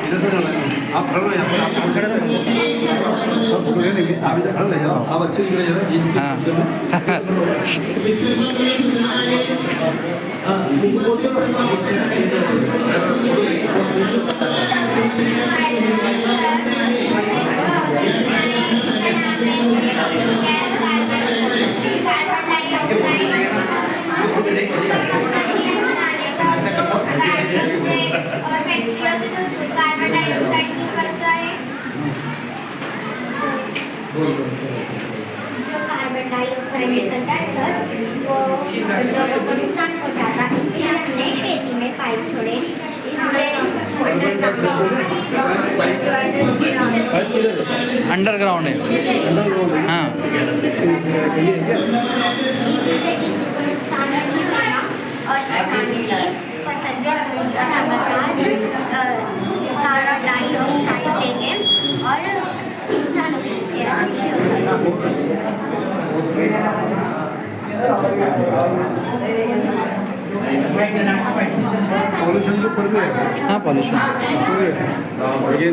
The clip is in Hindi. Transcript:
जैसा आप खड़े हो यहाँ पर आप खड़े रहो सब फोटो ले लेंगे आप इधर खड़े रह जाओ आप अच्छे दिख रहे हैं जीन्स के जो कार्बन डाइऑक्साइड निकलता है सर वो लोगों को नुकसान पहुंचाता है, इसलिए हमने खेती में पाइप छोड़े। अंडरग्राउंड है। हाँ इसी से किसी को नुकसान नहीं होगा और किसान की फसल भी लगातार कार्बन डाइऑक्साइड लेंगे और इंसानों की सेहत अच्छी हो पॉल्यूशन के ऊपर भी है। हाँ पॉल्यूशन ये